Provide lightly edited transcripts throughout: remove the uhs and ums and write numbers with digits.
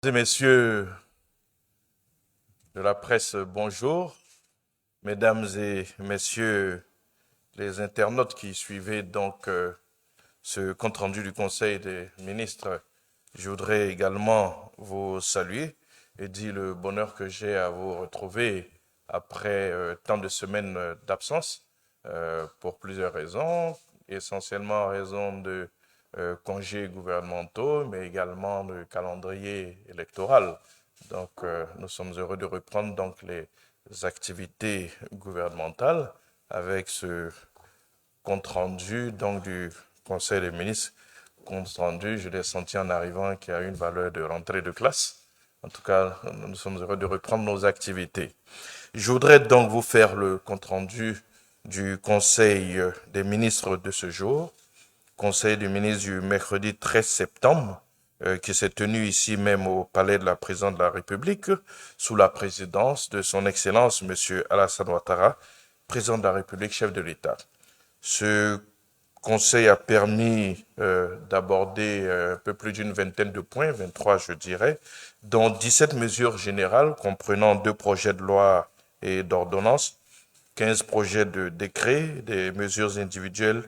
Et messieurs de la presse, bonjour. Mesdames et messieurs les internautes qui suivaient donc ce compte-rendu du Conseil des ministres, je voudrais également vous saluer et dire le bonheur que j'ai à vous retrouver après tant de semaines d'absence pour plusieurs raisons, essentiellement en raison de congés gouvernementaux, mais également de calendrier électoral. Donc, nous sommes heureux de reprendre donc les activités gouvernementales avec ce compte rendu donc du Conseil des ministres. Compte rendu, je l'ai senti en arrivant, qui a une valeur de rentrée de classe. En tout cas, nous sommes heureux de reprendre nos activités. Je voudrais donc vous faire le compte rendu du Conseil des ministres de ce jour. Conseil des ministres du mercredi 13 septembre, qui s'est tenu ici même au palais de la présidente de la République, sous la présidence de son Excellence M. Alassane Ouattara, président de la République, chef de l'État. Ce conseil a permis d'aborder un peu plus d'une vingtaine de points, 23 je dirais, dont 17 mesures générales comprenant 2 projets de loi et d'ordonnance, 15 projets de décrets, des mesures individuelles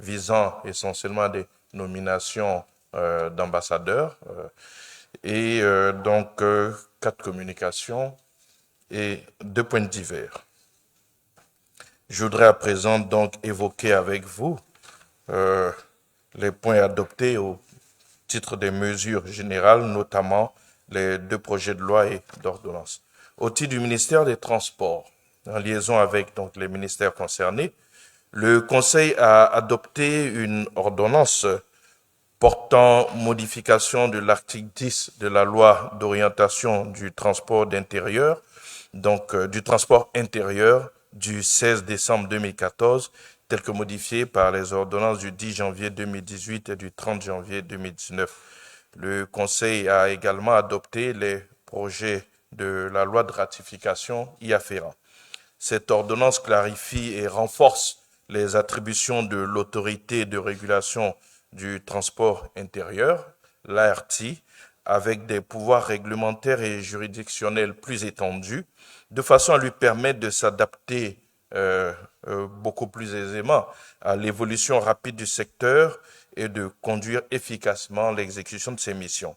visant essentiellement à des nominations d'ambassadeurs et donc 4 communications et 2 points divers. Je voudrais à présent donc évoquer avec vous les points adoptés au titre des mesures générales, notamment les 2 projets de loi et d'ordonnance. Au titre du ministère des Transports, en liaison avec donc les ministères concernés, le Conseil a adopté une ordonnance portant modification de l'article 10 de la loi d'orientation du transport d'intérieur, donc du transport intérieur du 16 décembre 2014, tel que modifié par les ordonnances du 10 janvier 2018 et du 30 janvier 2019. Le Conseil a également adopté les projets de la loi de ratification y afférents. Cette ordonnance clarifie et renforce les attributions de l'autorité de régulation du transport intérieur, l'ART, avec des pouvoirs réglementaires et juridictionnels plus étendus, de façon à lui permettre de s'adapter beaucoup plus aisément à l'évolution rapide du secteur et de conduire efficacement l'exécution de ses missions.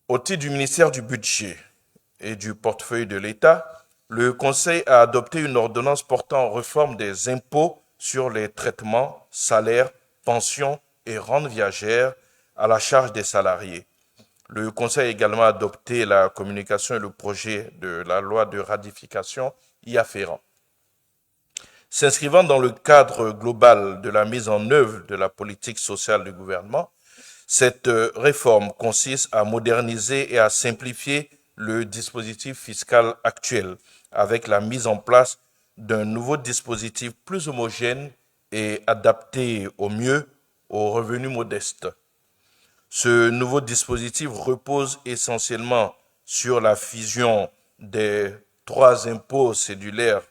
Au titre du ministère du Budget et du portefeuille de l'État, le Conseil a adopté une ordonnance portant réforme des impôts sur les traitements, salaires, pensions et rentes viagères à la charge des salariés. Le Conseil a également adopté la communication et le projet de la loi de ratification y afférent. S'inscrivant dans le cadre global de la mise en œuvre de la politique sociale du gouvernement, cette réforme consiste à moderniser et à simplifier le dispositif fiscal actuel avec la mise en place d'un nouveau dispositif plus homogène et adapté au mieux aux revenus modestes. Ce nouveau dispositif repose essentiellement sur la fusion des 3 impôts cédulaires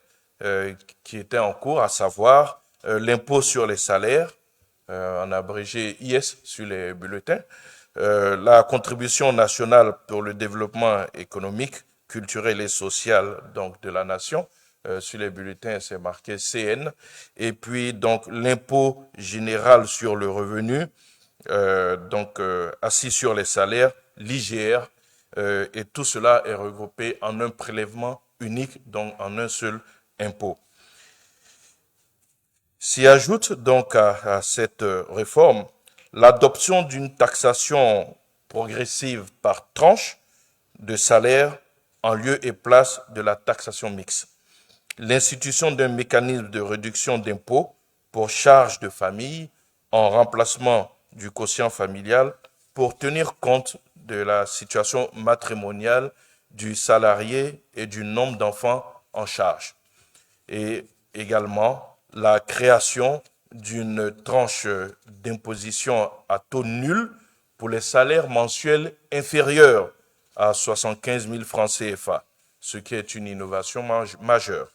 qui étaient en cours, à savoir l'impôt sur les salaires, en abrégé IS sur les bulletins, la contribution nationale pour le développement économique, culturel et social donc de la nation, sur les bulletins c'est marqué CN, et puis donc l'impôt général sur le revenu, assis sur les salaires, l'IGR, et tout cela est regroupé en un prélèvement unique, donc en un seul impôt. S'y ajoute donc à cette réforme l'adoption d'une taxation progressive par tranche de salaire en lieu et place de la taxation mixte, l'institution d'un mécanisme de réduction d'impôts pour charges de famille en remplacement du quotient familial pour tenir compte de la situation matrimoniale du salarié et du nombre d'enfants en charge, et également la création d'une tranche d'imposition à taux nul pour les salaires mensuels inférieurs à 75 000 francs CFA, ce qui est une innovation majeure.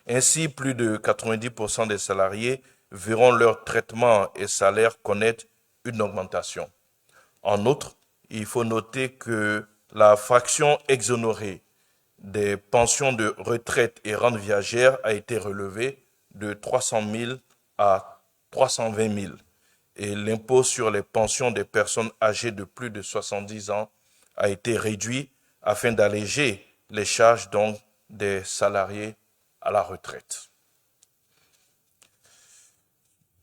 Ainsi, plus de 90% des salariés verront leur traitement et salaire connaître une augmentation. En outre, il faut noter que la fraction exonérée des pensions de retraite et rentes viagères a été relevée de 300 000 à 320 000. Et l'impôt sur les pensions des personnes âgées de plus de 70 ans a été réduit afin d'alléger les charges donc des salariés à la retraite.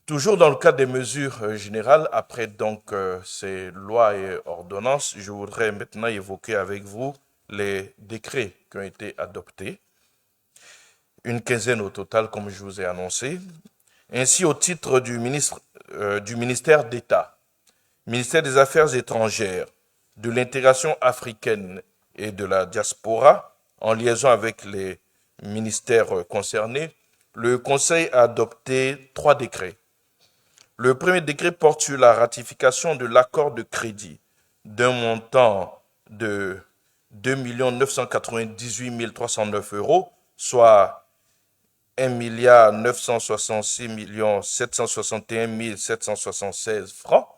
Toujours dans le cadre des mesures générales, après donc ces lois et ordonnances, je voudrais maintenant évoquer avec vous les décrets qui ont été adoptés. Une quinzaine au total, comme je vous ai annoncé. Ainsi, au titre du ministère d'État, ministère des Affaires étrangères, de l'intégration africaine et de la diaspora, en liaison avec les ministères concernés, le Conseil a adopté 3 décrets. Le premier décret porte sur la ratification de l'accord de crédit d'un montant de 2 998 309 €, soit 1 966 761 776 francs,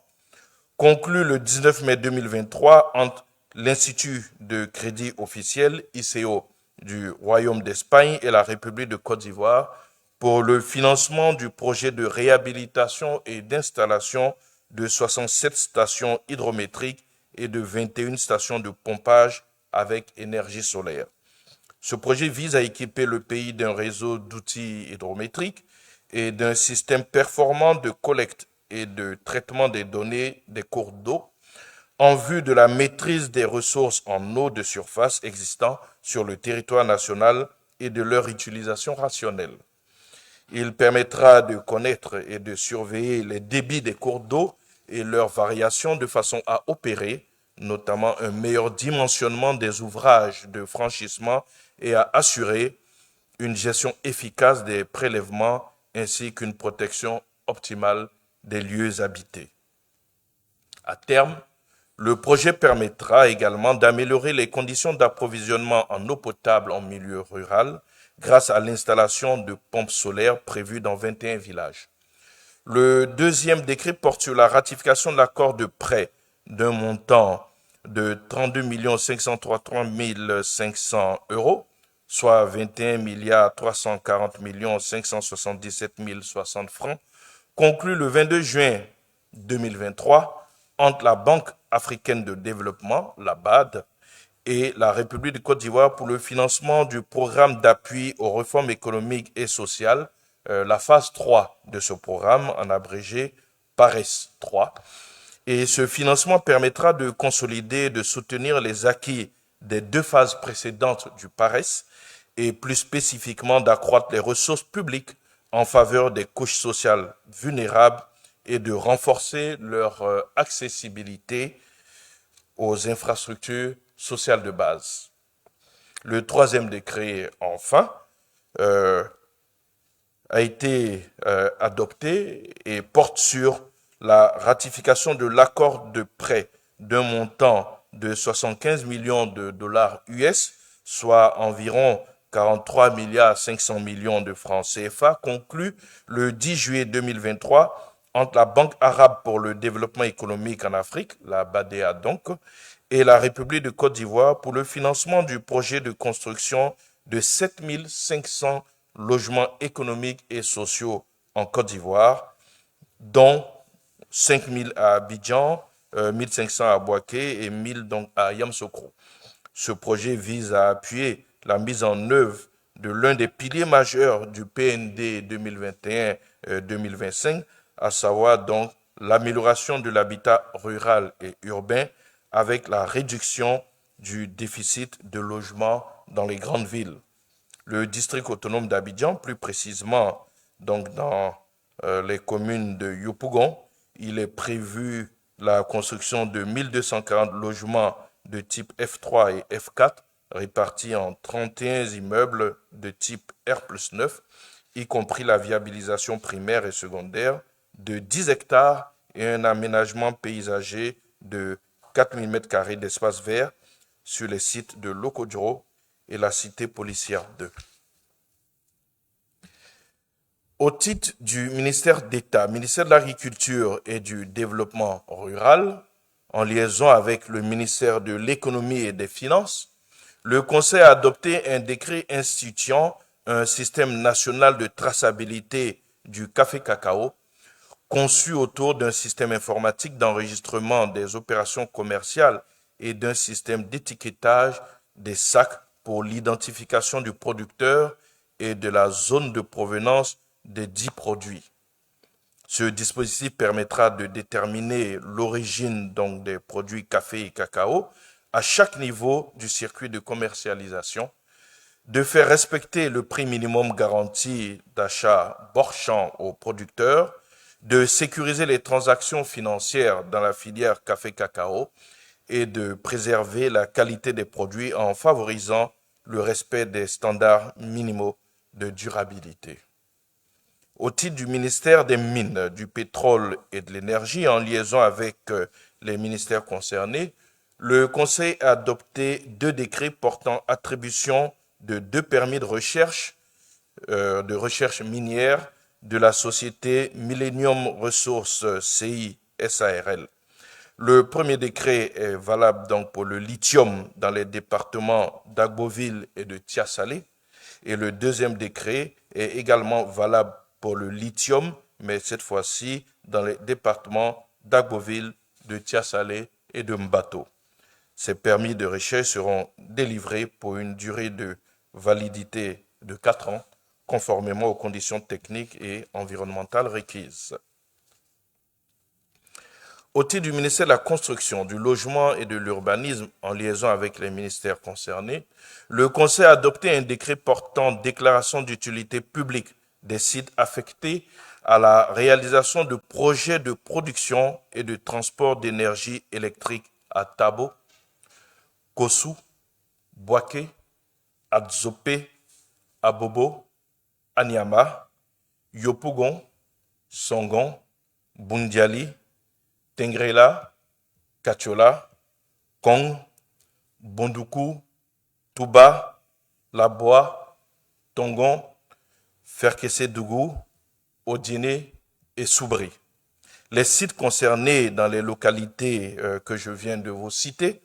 conclu le 19 mai 2023 entre l'Institut de crédit officiel, ICO, du Royaume d'Espagne et la République de Côte d'Ivoire pour le financement du projet de réhabilitation et d'installation de 67 stations hydrométriques et de 21 stations de pompage avec énergie solaire. Ce projet vise à équiper le pays d'un réseau d'outils hydrométriques et d'un système performant de collecte et de traitement des données des cours d'eau en vue de la maîtrise des ressources en eau de surface existant sur le territoire national et de leur utilisation rationnelle. Il permettra de connaître et de surveiller les débits des cours d'eau et leurs variations de façon à opérer notamment un meilleur dimensionnement des ouvrages de franchissement et à assurer une gestion efficace des prélèvements ainsi qu'une protection optimale des lieux habités. À terme, le projet permettra également d'améliorer les conditions d'approvisionnement en eau potable en milieu rural grâce à l'installation de pompes solaires prévues dans 21 villages. Le deuxième décret porte sur la ratification de l'accord de prêt d'un montant de 32 533 500 €, soit 21 340 577 060 francs, conclu le 22 juin 2023 entre la Banque africaine de développement, la BAD, et la République de Côte d'Ivoire pour le financement du programme d'appui aux réformes économiques et sociales, la phase 3 de ce programme, en abrégé PARES 3. Et ce financement permettra de consolider et de soutenir les acquis des 2 phases précédentes du PARES et plus spécifiquement d'accroître les ressources publiques en faveur des couches sociales vulnérables et de renforcer leur accessibilité aux infrastructures sociales de base. Le troisième décret, enfin, a été adopté et porte sur la ratification de l'accord de prêt d'un montant de 75 millions de dollars US, soit environ 43 500 millions de francs CFA, conclu le 10 juillet 2023 entre la Banque arabe pour le développement économique en Afrique, la BADEA donc, et la République de Côte d'Ivoire pour le financement du projet de construction de 7 500 logements économiques et sociaux en Côte d'Ivoire, dont 5 000 à Abidjan, 1 500 à Bouaké et 1 000 donc à Yamoussoukro. Ce projet vise à appuyer la mise en œuvre de l'un des piliers majeurs du PND 2021-2025, à savoir donc l'amélioration de l'habitat rural et urbain avec la réduction du déficit de logement dans les grandes villes. Le district autonome d'Abidjan, plus précisément donc dans les communes de Yopougon, il est prévu la construction de 1240 logements de type F3 et F4 répartis en 31 immeubles de type R+9, y compris la viabilisation primaire et secondaire de 10 hectares et un aménagement paysager de 4 000 m² d'espace vert sur les sites de Lokodjo et la cité policière 2. Au titre du ministère d'État, ministère de l'Agriculture et du Développement rural, en liaison avec le ministère de l'Économie et des Finances, le Conseil a adopté un décret instituant un système national de traçabilité du café-cacao conçu autour d'un système informatique d'enregistrement des opérations commerciales et d'un système d'étiquetage des sacs pour l'identification du producteur et de la zone de provenance des dits produits. Ce dispositif permettra de déterminer l'origine donc des produits café et cacao à chaque niveau du circuit de commercialisation, de faire respecter le prix minimum garanti d'achat borchant aux producteurs, de sécuriser les transactions financières dans la filière café-cacao et de préserver la qualité des produits en favorisant le respect des standards minimaux de durabilité. Au titre du ministère des Mines, du Pétrole et de l'Énergie, en liaison avec les ministères concernés, le Conseil a adopté 2 décrets portant attribution de 2 permis de recherche minière de la société Millennium Resources CI SARL. Le premier décret est valable donc pour le lithium dans les départements d'Agboville et de Tiasalé, et le deuxième décret est également valable pour le lithium, mais cette fois-ci dans les départements d'Agboville, de Tiasalé et de Mbato. Ces permis de recherche seront délivrés pour une durée de validité de 4 ans, conformément aux conditions techniques et environnementales requises. Au titre du ministère de la Construction, du Logement et de l'Urbanisme, en liaison avec les ministères concernés, le Conseil a adopté un décret portant déclaration d'utilité publique des sites affectés à la réalisation de projets de production et de transport d'énergie électrique à Tabo, Kossou, Boaké, Adzopé, Abobo, Anyama, Yopougon, Songon, Bundiali, Tengrela, Kachola, Kong, Bondoukou, Touba, Laboa, Tongon, Ferkessé-Dougou, Odine et Soubri. Les sites concernés dans les localités que je viens de vous citer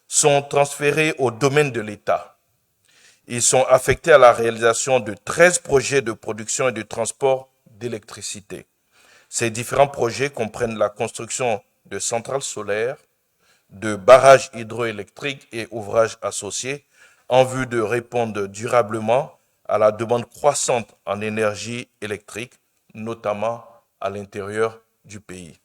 sont transférés au domaine de l'État. Ils sont affectés à la réalisation de 13 projets de production et de transport d'électricité. Ces différents projets comprennent la construction de centrales solaires, de barrages hydroélectriques et ouvrages associés en vue de répondre durablement à la demande croissante en énergie électrique, notamment à l'intérieur du pays.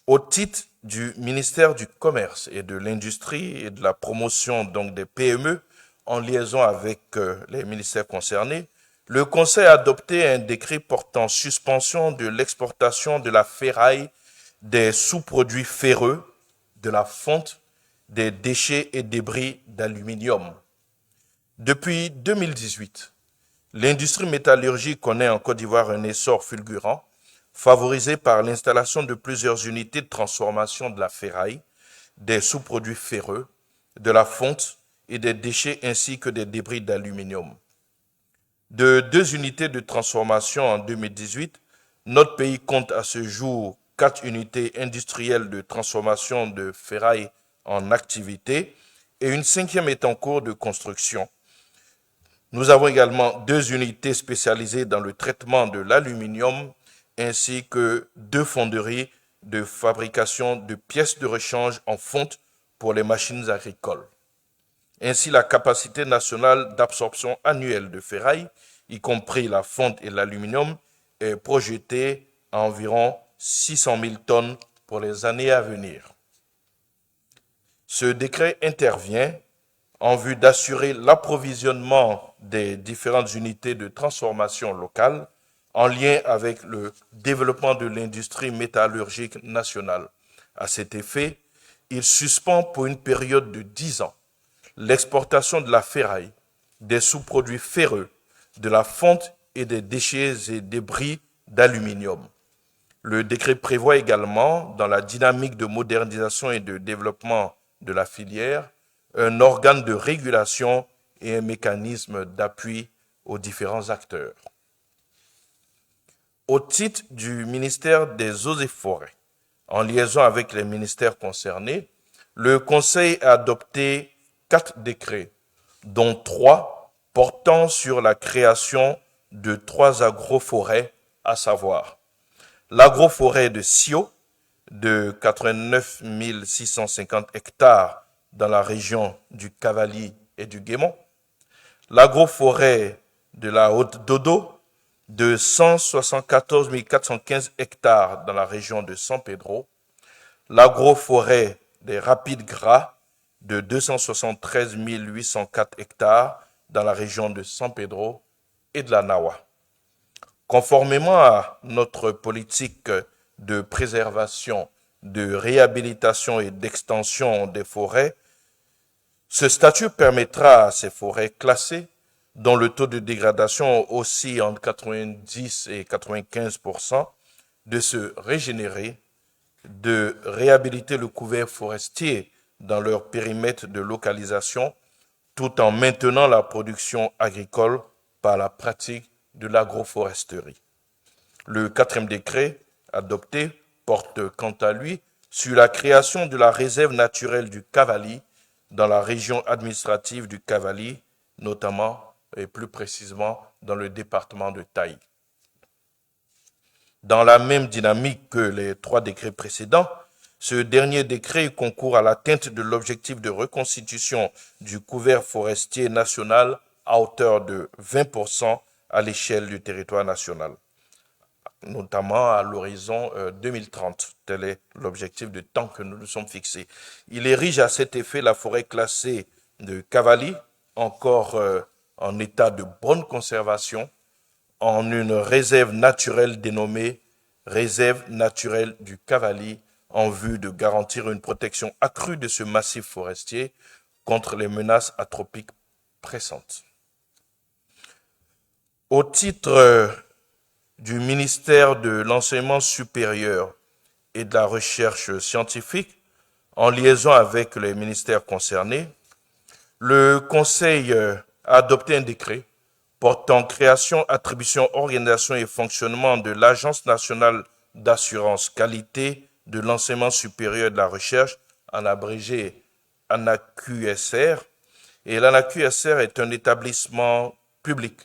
Au titre du ministère du Commerce et de l'Industrie et de la promotion donc des PME, en liaison avec les ministères concernés, le Conseil a adopté un décret portant suspension de l'exportation de la ferraille, des sous-produits ferreux, de la fonte, des déchets et débris d'aluminium. Depuis 2018, l'industrie métallurgique connaît en Côte d'Ivoire un essor fulgurant, favorisé par l'installation de plusieurs unités de transformation de la ferraille, des sous-produits ferreux, de la fonte et des déchets ainsi que des débris d'aluminium. De 2 unités de transformation en 2018, notre pays compte à ce jour 4 unités industrielles de transformation de ferraille en activité et une 5e est en cours de construction. Nous avons également 2 unités spécialisées dans le traitement de l'aluminium ainsi que 2 fonderies de fabrication de pièces de rechange en fonte pour les machines agricoles. Ainsi, la capacité nationale d'absorption annuelle de ferraille, y compris la fonte et l'aluminium, est projetée à environ 600 000 tonnes pour les années à venir. Ce décret intervient en vue d'assurer l'approvisionnement des différentes unités de transformation locales en lien avec le développement de l'industrie métallurgique nationale. À cet effet, il suspend pour une période de 10 ans l'exportation de la ferraille, des sous-produits ferreux, de la fonte et des déchets et débris d'aluminium. Le décret prévoit également, dans la dynamique de modernisation et de développement de la filière, un organe de régulation et un mécanisme d'appui aux différents acteurs. Au titre du ministère des Eaux et Forêts, en liaison avec les ministères concernés, le Conseil a adopté 4 décrets, dont 3 portant sur la création de 3 agroforêts, à savoir l'agroforêt de Sio, de 89 650 hectares dans la région du Cavali et du Guémont, l'agroforêt de la Haute-Dodo, de 174 415 hectares dans la région de San Pedro, l'agroforêt des Rapides Gras de 273 804 hectares dans la région de San Pedro et de la Nawa. Conformément à notre politique de préservation, de réhabilitation et d'extension des forêts, ce statut permettra à ces forêts classées, dont le taux de dégradation oscille entre 90 et 95%, de se régénérer, de réhabiliter le couvert forestier dans leur périmètre de localisation, tout en maintenant la production agricole par la pratique de l'agroforesterie. Le 4e décret adopté porte quant à lui sur la création de la réserve naturelle du Cavali dans la région administrative du Cavali, notamment et plus précisément dans le département de Taï. Dans la même dynamique que les 3 décrets précédents, ce dernier décret concourt à l'atteinte de l'objectif de reconstitution du couvert forestier national à hauteur de 20% à l'échelle du territoire national, notamment à l'horizon 2030. Tel est l'objectif de temps que nous nous sommes fixés. Il érige à cet effet la forêt classée de Cavali, encore en état de bonne conservation, en une réserve naturelle dénommée Réserve naturelle du Cavali, en vue de garantir une protection accrue de ce massif forestier contre les menaces anthropiques pressantes. Au titre du ministère de l'Enseignement supérieur et de la Recherche scientifique, en liaison avec les ministères concernés, le Conseil a adopté un décret portant création, attribution, organisation et fonctionnement de l'Agence nationale d'assurance qualité de l'enseignement supérieur et de la recherche, en abrégé ANAQSR. Et l'ANAQSR est un établissement public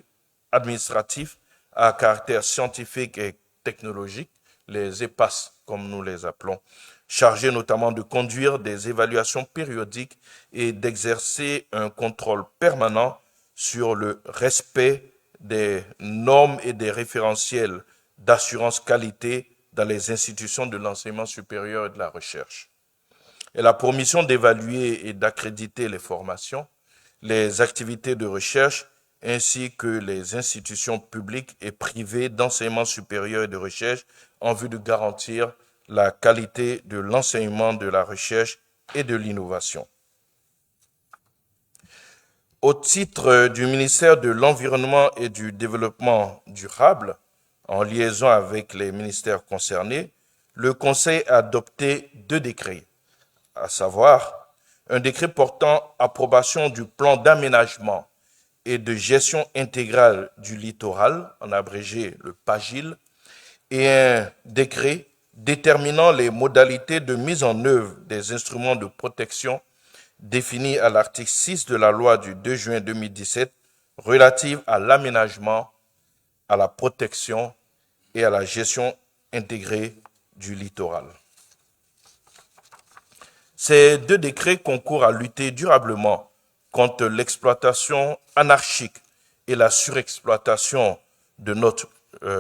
administratif à caractère scientifique et technologique, les EPAS comme nous les appelons, chargé notamment de conduire des évaluations périodiques et d'exercer un contrôle permanent sur le respect des normes et des référentiels d'assurance qualité dans les institutions de l'enseignement supérieur et de la recherche. Elle a pour mission d'évaluer et d'accréditer les formations, les activités de recherche, ainsi que les institutions publiques et privées d'enseignement supérieur et de recherche en vue de garantir la qualité de l'enseignement, de la recherche et de l'innovation. Au titre du ministère de l'Environnement et du Développement durable, en liaison avec les ministères concernés, le Conseil a adopté 2 décrets, à savoir un décret portant approbation du plan d'aménagement et de gestion intégrale du littoral, en abrégé le PAGIL, et un décret déterminant les modalités de mise en œuvre des instruments de protection définis à l'article 6 de la loi du 2 juin 2017 relative à l'aménagement, à la protection et à la gestion intégrée du littoral. Ces 2 décrets concourent à lutter durablement contre l'exploitation anarchique et la surexploitation de notre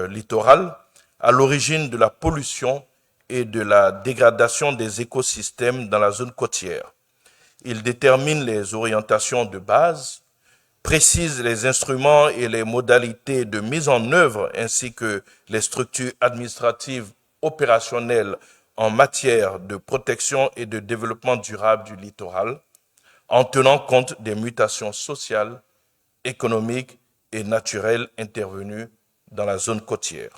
littoral, à l'origine de la pollution et de la dégradation des écosystèmes dans la zone côtière. Il détermine les orientations de base, précise les instruments et les modalités de mise en œuvre ainsi que les structures administratives opérationnelles en matière de protection et de développement durable du littoral, en tenant compte des mutations sociales, économiques et naturelles intervenues dans la zone côtière.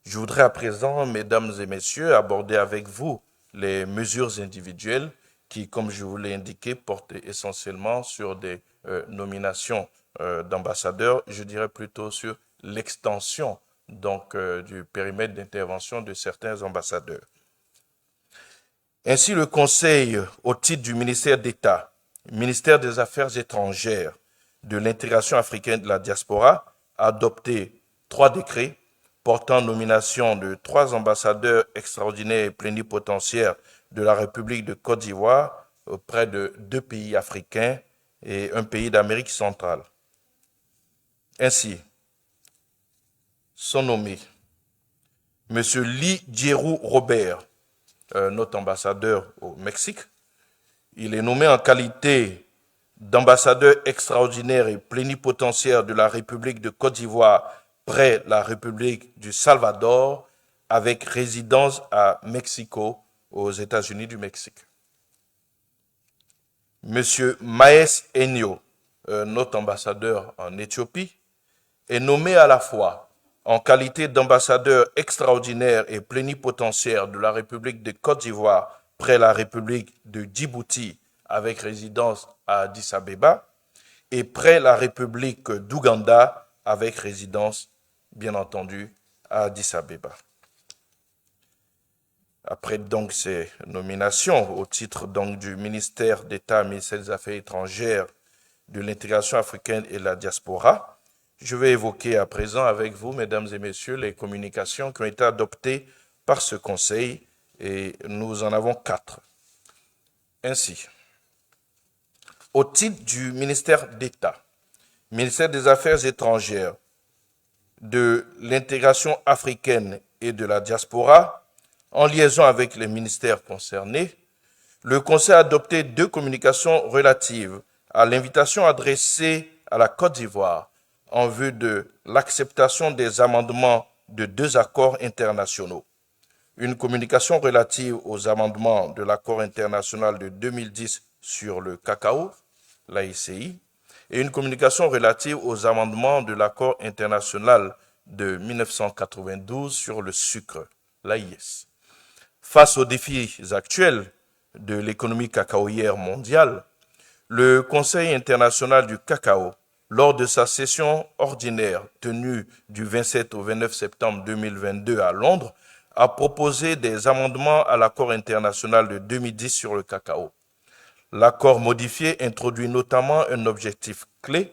Je voudrais à présent, mesdames et messieurs, aborder avec vous les mesures individuelles qui, comme je vous l'ai indiqué, portent essentiellement sur des nominations d'ambassadeurs, je dirais plutôt sur l'extension donc du périmètre d'intervention de certains ambassadeurs. Ainsi, le Conseil, au titre du ministère d'État, ministère des Affaires étrangères, de l'intégration africaine et de la diaspora, a adopté 3 décrets portant nomination de 3 ambassadeurs extraordinaires et plénipotentiaires de la République de Côte d'Ivoire auprès de 2 pays africains et un pays d'Amérique centrale. Ainsi, sont nommés M. Lee Djerou Robert, notre ambassadeur au Mexique. Il est nommé en qualité d'ambassadeur extraordinaire et plénipotentiaire de la République de Côte d'Ivoire près la République du Salvador, avec résidence à Mexico, aux États-Unis du Mexique. Monsieur Maes Enyo, notre ambassadeur en Éthiopie, est nommé à la fois en qualité d'ambassadeur extraordinaire et plénipotentiaire de la République de Côte d'Ivoire près la République de Djibouti, avec résidence à Addis Abeba, et près la République d'Ouganda, avec résidence, bien entendu, à Addis Abeba. Après donc ces nominations au titre donc du ministère d'État, ministère des Affaires étrangères, de l'intégration africaine et de la diaspora, je vais évoquer à présent avec vous, mesdames et messieurs, les communications qui ont été adoptées par ce Conseil, et nous en avons 4. Ainsi, au titre du ministère d'État, ministère des Affaires étrangères, de l'intégration africaine et de la diaspora, en liaison avec les ministères concernés, le Conseil a adopté 2 communications relatives à l'invitation adressée à la Côte d'Ivoire en vue de l'acceptation des amendements de 2 accords internationaux. Une communication relative aux amendements de l'accord international de 2010 sur le cacao, l'AICI, et une communication relative aux amendements de l'accord international de 1992 sur le sucre, l'AIS. Face aux défis actuels de l'économie cacaoyère mondiale, le Conseil international du cacao, lors de sa session ordinaire tenue du 27 au 29 septembre 2022 à Londres, a proposé des amendements à l'accord international de 2010 sur le cacao. L'accord modifié introduit notamment un objectif clé,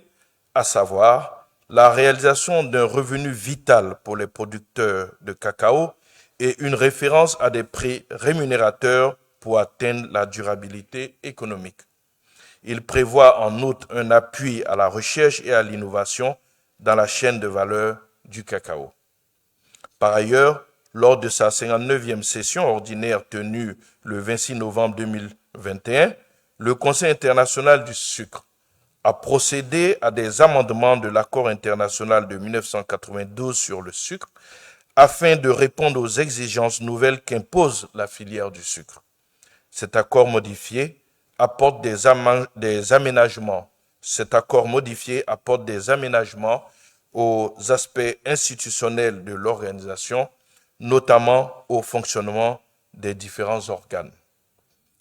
à savoir la réalisation d'un revenu vital pour les producteurs de cacao et une référence à des prix rémunérateurs pour atteindre la durabilité économique. Il prévoit en outre un appui à la recherche et à l'innovation dans la chaîne de valeur du cacao. Par ailleurs, lors de sa 59e session ordinaire tenue le 26 novembre 2021, le Conseil international du sucre a procédé à des amendements de l'accord international de 1992 sur le sucre afin de répondre aux exigences nouvelles qu'impose la filière du sucre. Cet accord modifié apporte des aménagements. Cet accord modifié apporte des aménagements aux aspects institutionnels de l'organisation, notamment au fonctionnement des différents organes.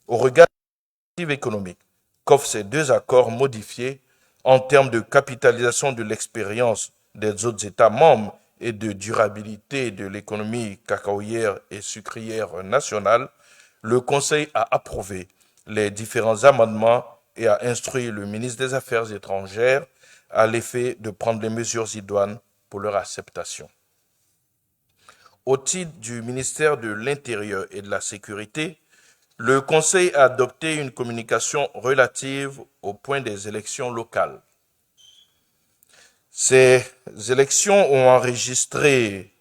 Au regard des perspectives économiques qu'offrent ces 2 accords modifiés en termes de capitalisation de l'expérience des autres États membres et de durabilité de l'économie cacaoyère et sucrière nationale, le Conseil a approuvé les différents amendements et a instruit le ministre des Affaires étrangères à l'effet de prendre les mesures idoines pour leur acceptation. Au titre du ministère de l'Intérieur et de la Sécurité, le Conseil a adopté une communication relative au point des élections locales. Ces élections ont enregistré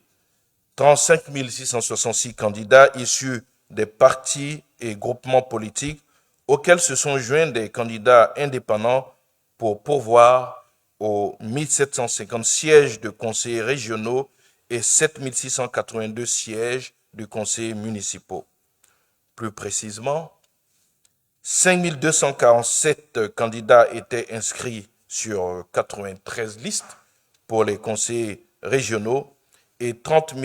35 666 candidats issus des partis et groupements politiques auxquels se sont joints des candidats indépendants pour pourvoir aux 1750 sièges de conseillers régionaux et 7682 sièges de conseillers municipaux. Plus précisément, 5247 candidats étaient inscrits sur 93 listes pour les conseillers régionaux et 30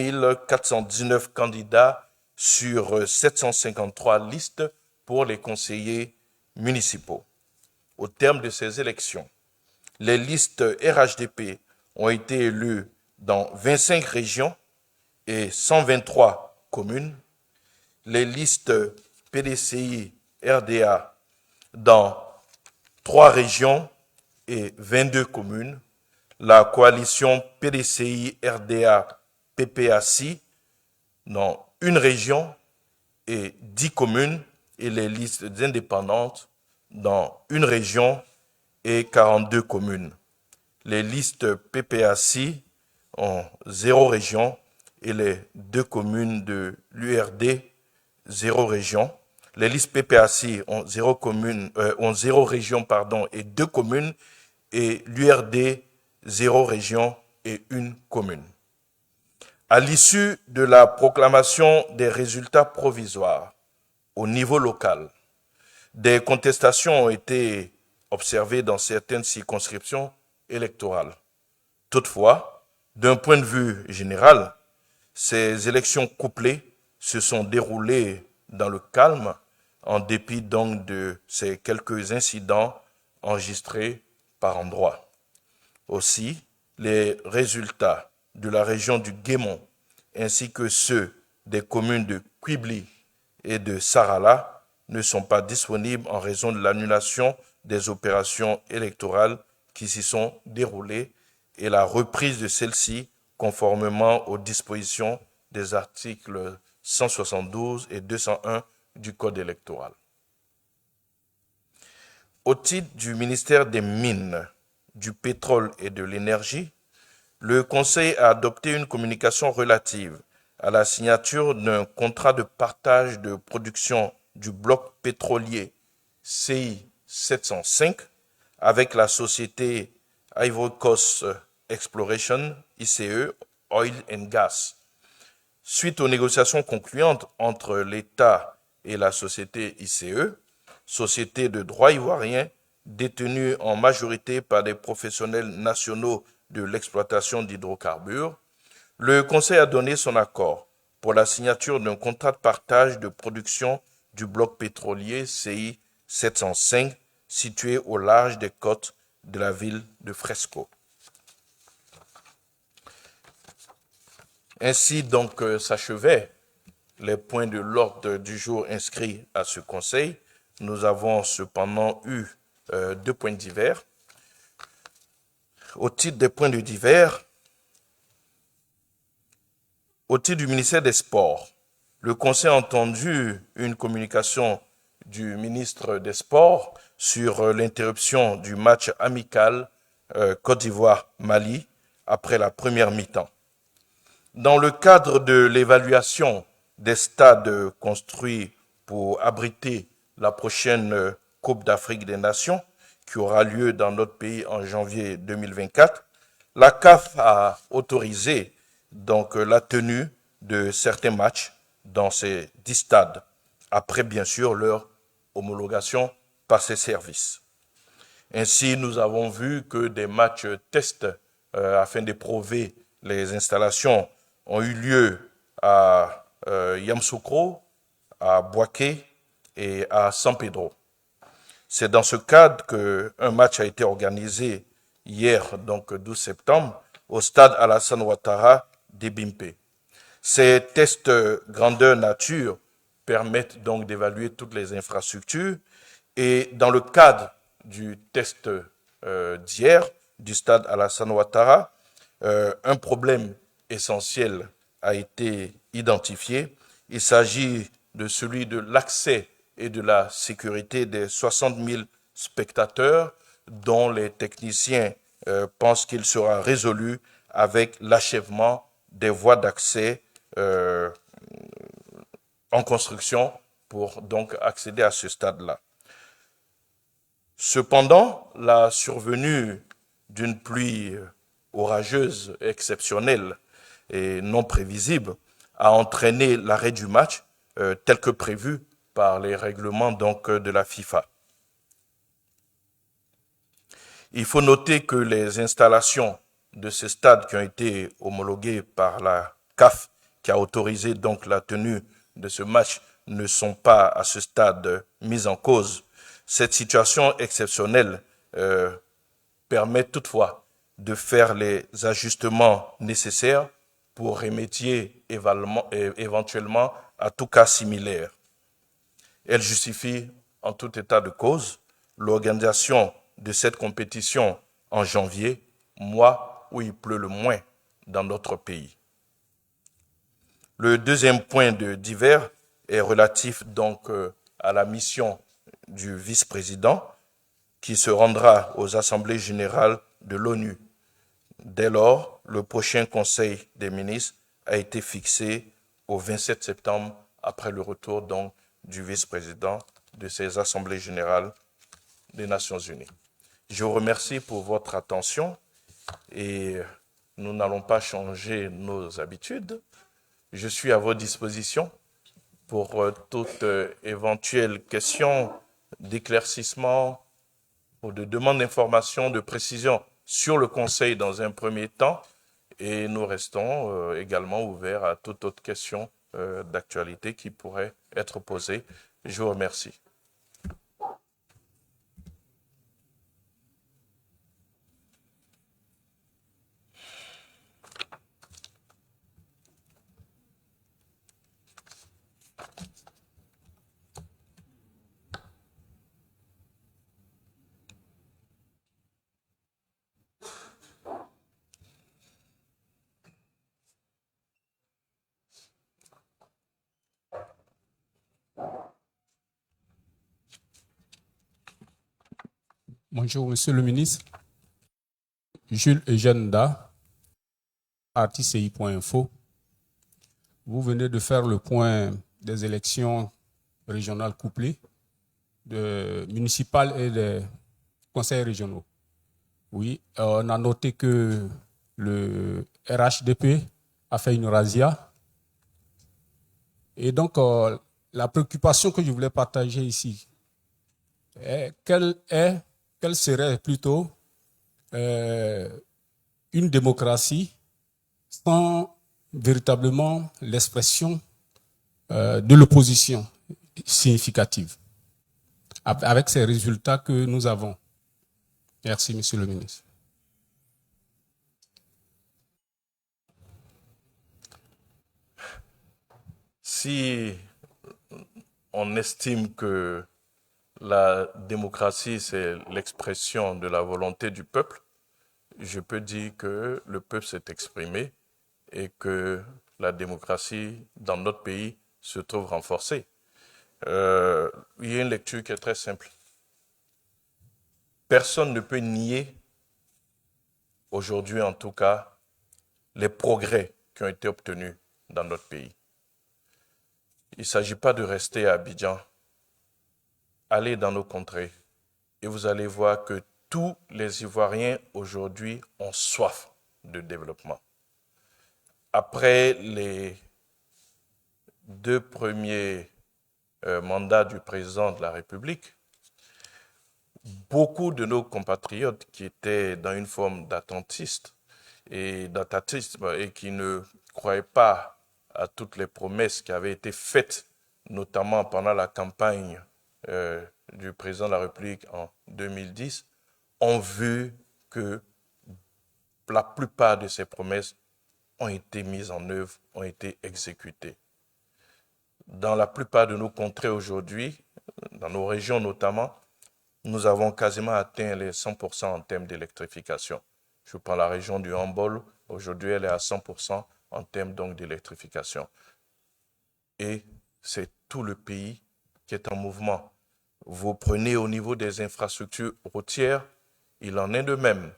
419 candidats sur 753 listes pour les conseillers municipaux. Au terme de ces élections, les listes RHDP ont été élues dans 25 régions et 123 communes, les listes PDCI RDA dans 3 régions et 22 communes, la coalition PDCI RDA PPAC dans 1 région et 10 communes, et les listes indépendantes dans 1 région et 42 communes. Les listes PPAC ont 0 région et les 2 communes de l'URD, 0 région. Les listes PPAC ont 0 région et 2 communes, et l'URD, 0 région et 1 commune. À l'issue de la proclamation des résultats provisoires au niveau local, des contestations ont été observées dans certaines circonscriptions électorales. Toutefois, d'un point de vue général, ces élections couplées se sont déroulées dans le calme, en dépit donc de ces quelques incidents enregistrés par endroits. Aussi, les résultats de la région du Guémon ainsi que ceux des communes de Quibli et de Sarala ne sont pas disponibles en raison de l'annulation des opérations électorales qui s'y sont déroulées et la reprise de celles-ci conformément aux dispositions des articles 172 et 201 du Code électoral. Au titre du ministère des Mines, du Pétrole et de l'Énergie, le Conseil a adopté une communication relative à la signature d'un contrat de partage de production du bloc pétrolier CI 705 avec la société Ivory Coast Exploration, ICE, Oil and Gas. Suite aux négociations concluantes entre l'État et la société ICE, société de droit ivoirien détenue en majorité par des professionnels nationaux de l'exploitation d'hydrocarbures, le Conseil a donné son accord pour la signature d'un contrat de partage de production du bloc pétrolier CI 705 situé au large des côtes de la ville de Fresco. Ainsi donc s'achevaient les points de l'ordre du jour inscrits à ce Conseil. Nous avons cependant eu 2 points divers. Au titre des points de divers, au titre du ministère des Sports, le Conseil a entendu une communication du ministre des Sports sur l'interruption du match amical Côte d'Ivoire-Mali après la première mi-temps. Dans le cadre de l'évaluation des stades construits pour abriter la prochaine Coupe d'Afrique des Nations, qui aura lieu dans notre pays en janvier 2024, la CAF a autorisé donc la tenue de certains matchs dans ces 10 stades, après bien sûr leur homologation par ces services. Ainsi, nous avons vu que des matchs tests afin d'éprouver les installations ont eu lieu à Yamoussoukro, à Bouaké et à San Pedro. C'est dans ce cadre qu'un match a été organisé hier, donc 12 septembre, au stade Alassane Ouattara d'Ebimpe. Ces tests grandeur nature permettent donc d'évaluer toutes les infrastructures et dans le cadre du test d'hier du stade Alassane Ouattara, un problème essentiel a été identifié. Il s'agit de celui de l'accès et de la sécurité des 60 000 spectateurs dont les techniciens pensent qu'il sera résolu avec l'achèvement des voies d'accès en construction pour donc accéder à ce stade-là. Cependant, la survenue d'une pluie orageuse exceptionnelle et non prévisible a entraîné l'arrêt du match tel que prévu par les règlements donc de la FIFA. Il faut noter que les installations de ces stades qui ont été homologués par la CAF, qui a autorisé donc la tenue de ce match, ne sont pas à ce stade mises en cause. Cette situation exceptionnelle permet toutefois de faire les ajustements nécessaires pour remédier éventuellement à tout cas similaire. Elle justifie en tout état de cause l'organisation de cette compétition en janvier, mois où il pleut le moins dans notre pays. Le deuxième point de divers est relatif donc à la mission du vice-président qui se rendra aux assemblées générales de l'ONU. Dès lors, le prochain Conseil des ministres a été fixé au 27 septembre après le retour donc du vice-président de ces assemblées générales des Nations Unies. Je vous remercie pour votre attention et nous n'allons pas changer nos habitudes. Je suis à votre disposition pour toute éventuelle question d'éclaircissement ou de demande d'information, de précision sur le Conseil dans un premier temps, et nous restons également ouverts à toute autre question d'actualité qui pourrait être posée. Je vous remercie. Bonjour, Monsieur le ministre. Jules Eugène Da, RTCI.info. Vous venez de faire le point des élections régionales couplées, municipales et des conseils régionaux. Oui, on a noté que le RHDP a fait une razzia. Et donc, la préoccupation que je voulais partager ici, quelle serait plutôt une démocratie sans véritablement l'expression de l'opposition significative, avec ces résultats que nous avons. Merci, Monsieur le ministre. Si on estime que la démocratie, c'est l'expression de la volonté du peuple, je peux dire que le peuple s'est exprimé et que la démocratie dans notre pays se trouve renforcée. Il y a une lecture qui est très simple. Personne ne peut nier, aujourd'hui en tout cas, les progrès qui ont été obtenus dans notre pays. Il ne s'agit pas de rester à Abidjan. Allez dans nos contrées et vous allez voir que tous les Ivoiriens aujourd'hui ont soif de développement. Après les 2 premiers mandats du président de la République, beaucoup de nos compatriotes qui étaient dans une forme d'attentisme et qui ne croyaient pas à toutes les promesses qui avaient été faites, notamment pendant la campagne du président de la République en 2010, ont vu que la plupart de ces promesses ont été mises en œuvre, ont été exécutées. Dans la plupart de nos contrées aujourd'hui, dans nos régions notamment, nous avons quasiment atteint les 100% en termes d'électrification. Je prends la région du Hambol, aujourd'hui elle est à 100% en termes donc d'électrification. Et c'est tout le pays qui est en mouvement. Vous prenez au niveau des infrastructures routières, il en est de même,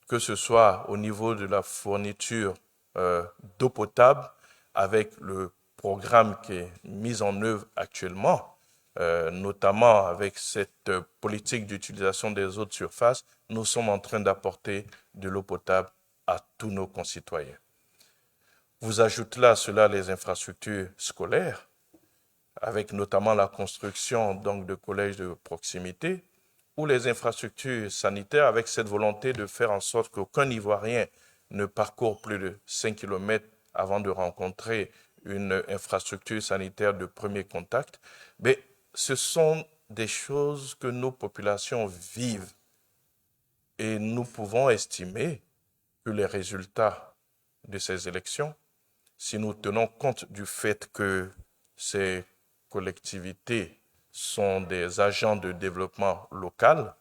que ce soit au niveau de la fourniture d'eau potable, avec le programme qui est mis en œuvre actuellement, notamment avec cette politique d'utilisation des eaux de surface, nous sommes en train d'apporter de l'eau potable à tous nos concitoyens. Vous ajoutez là à cela les infrastructures scolaires, avec notamment la construction donc, de collèges de proximité, ou les infrastructures sanitaires, avec cette volonté de faire en sorte qu'aucun Ivoirien ne parcourt plus de 5 km avant de rencontrer une infrastructure sanitaire de premier contact. Mais ce sont des choses que nos populations vivent et nous pouvons estimer que les résultats de ces élections, si nous tenons compte du fait que ces collectivités sont des agents de développement local,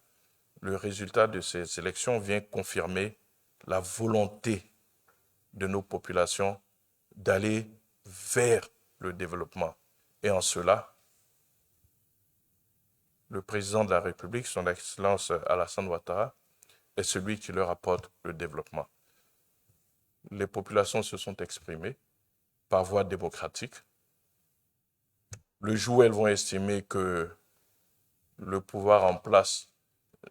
le résultat de ces élections vient confirmer la volonté de nos populations d'aller vers le développement. Et en cela, le président de la République, son Excellence Alassane Ouattara, est celui qui leur apporte le développement. Les populations se sont exprimées par voie démocratique. Le jour où elles vont estimer que le pouvoir en place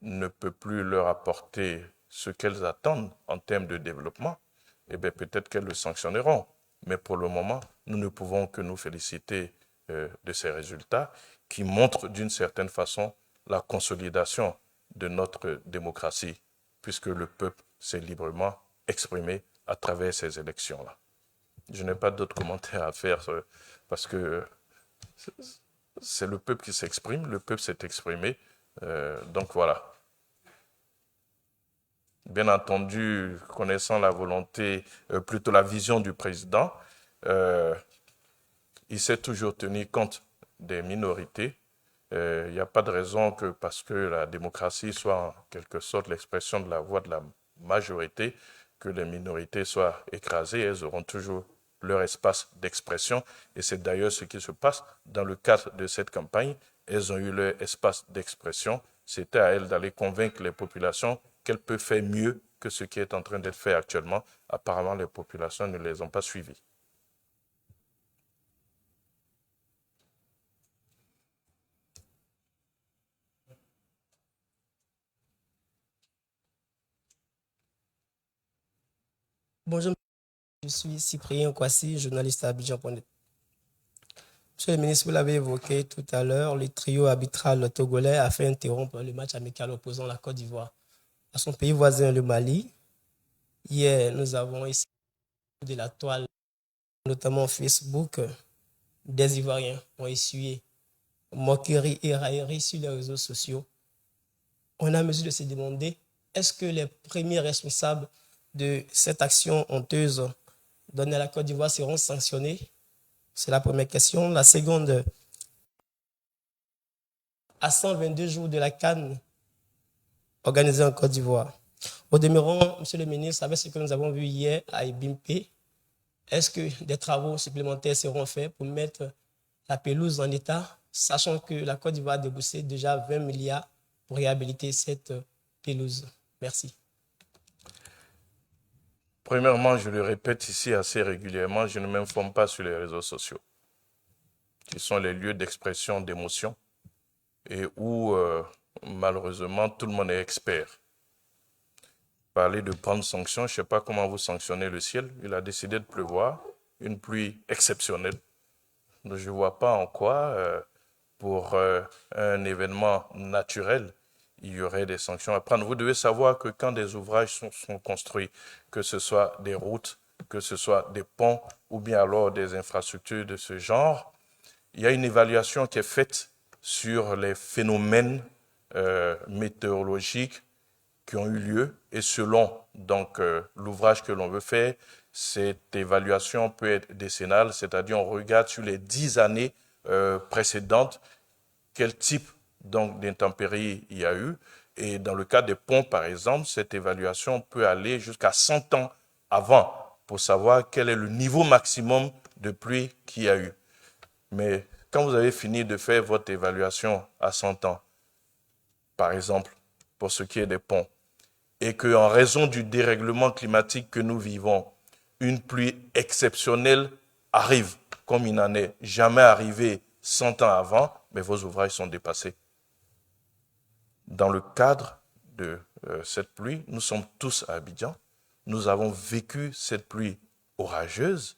ne peut plus leur apporter ce qu'elles attendent en termes de développement, eh bien peut-être qu'elles le sanctionneront. Mais pour le moment, nous ne pouvons que nous féliciter de ces résultats qui montrent d'une certaine façon la consolidation de notre démocratie, puisque le peuple s'est librement exprimé à travers ces élections-là. Je n'ai pas d'autres commentaires à faire parce que c'est le peuple qui s'exprime, le peuple s'est exprimé, donc voilà. Bien entendu, connaissant la volonté, plutôt la vision du président, il s'est toujours tenu compte des minorités. Il n'y a pas de raison que parce que la démocratie soit en quelque sorte l'expression de la voix de la majorité, que les minorités soient écrasées. Elles auront toujours leur espace d'expression. Et c'est d'ailleurs ce qui se passe dans le cadre de cette campagne. Elles ont eu leur espace d'expression. C'était à elles d'aller convaincre les populations qu'elles peuvent faire mieux que ce qui est en train d'être fait actuellement. Apparemment, les populations ne les ont pas suivies. Bonjour, je suis Cyprien Kwasi, journaliste à Abidjan.net. Monsieur le ministre, vous l'avez évoqué tout à l'heure, le trio arbitral togolais a fait interrompre le match amical opposant la Côte d'Ivoire à son pays voisin, le Mali. Hier, nous avons essayé de la toile, notamment Facebook, des Ivoiriens ont essuyé moquerie et raillerie sur les réseaux sociaux. On a mesure de se demander, est-ce que les premiers responsables de cette action honteuse donnée à la Côte d'Ivoire seront sanctionnés? C'est la première question. La seconde, à 122 jours de la CAN organisée en Côte d'Ivoire. Au demeurant, monsieur le ministre, avec ce que nous avons vu hier à Ebimpe, est-ce que des travaux supplémentaires seront faits pour mettre la pelouse en état, sachant que la Côte d'Ivoire a déboursé déjà 20 milliards pour réhabiliter cette pelouse? Merci. Premièrement, je le répète ici assez régulièrement, je ne m'informe pas sur les réseaux sociaux, qui sont les lieux d'expression d'émotions et où, malheureusement, tout le monde est expert. Parler de prendre sanction, je ne sais pas comment vous sanctionnez le ciel. Il a décidé de pleuvoir, une pluie exceptionnelle. Donc, je ne vois pas en quoi, pour un événement naturel, il y aurait des sanctions à prendre. Vous devez savoir que quand des ouvrages sont construits, que ce soit des routes, que ce soit des ponts ou bien alors des infrastructures de ce genre, il y a une évaluation qui est faite sur les phénomènes météorologiques qui ont eu lieu et selon donc l'ouvrage que l'on veut faire, cette évaluation peut être décennale, c'est-à-dire on regarde sur les 10 années précédentes quel type donc d'intempéries il y a eu. Et dans le cas des ponts, par exemple, cette évaluation peut aller jusqu'à 100 ans avant pour savoir quel est le niveau maximum de pluie qu'il y a eu. Mais quand vous avez fini de faire votre évaluation à 100 ans, par exemple, pour ce qui est des ponts, et qu'en raison du dérèglement climatique que nous vivons, une pluie exceptionnelle arrive, comme il n'en est jamais arrivé 100 ans avant, mais vos ouvrages sont dépassés. Dans le cadre de cette pluie, nous sommes tous à Abidjan, nous avons vécu cette pluie orageuse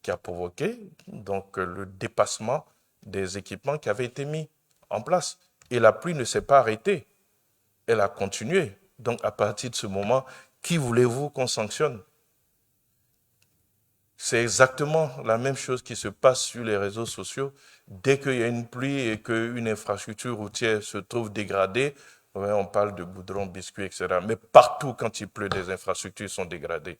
qui a provoqué donc le dépassement des équipements qui avaient été mis en place. Et la pluie ne s'est pas arrêtée, elle a continué. Donc à partir de ce moment, qui voulez-vous qu'on sanctionne? C'est exactement la même chose qui se passe sur les réseaux sociaux. Dès qu'il y a une pluie et qu'une infrastructure routière se trouve dégradée, Ouais, on parle de goudron, biscuit, etc. Mais partout, quand il pleut, des infrastructures sont dégradées.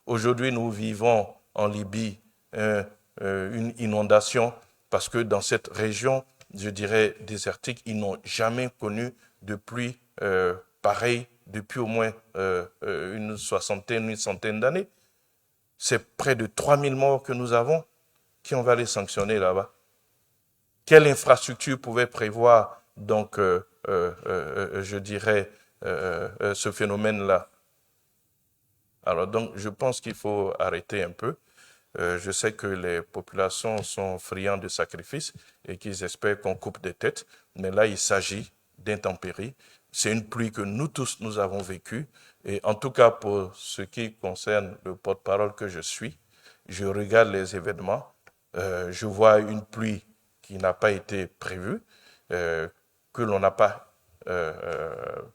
Aujourd'hui, nous vivons en Libye une inondation parce que dans cette région, je dirais désertique, ils n'ont jamais connu de pluie pareille depuis au moins une soixantaine, une centaine d'années. C'est près de 3000 morts que nous avons. Qui on va les sanctionner là-bas? Quelle infrastructure pouvait prévoir donc, je dirais, ce phénomène-là? Alors donc, je pense qu'il faut arrêter un peu. Je sais que les populations sont friands de sacrifices et qu'ils espèrent qu'on coupe des têtes, mais là, il s'agit d'intempéries. C'est une pluie que nous tous, nous avons vécue. Et en tout cas, pour ce qui concerne le porte-parole que je suis, je regarde les événements, je vois une pluie qui n'a pas été prévue, que l'on n'a pas,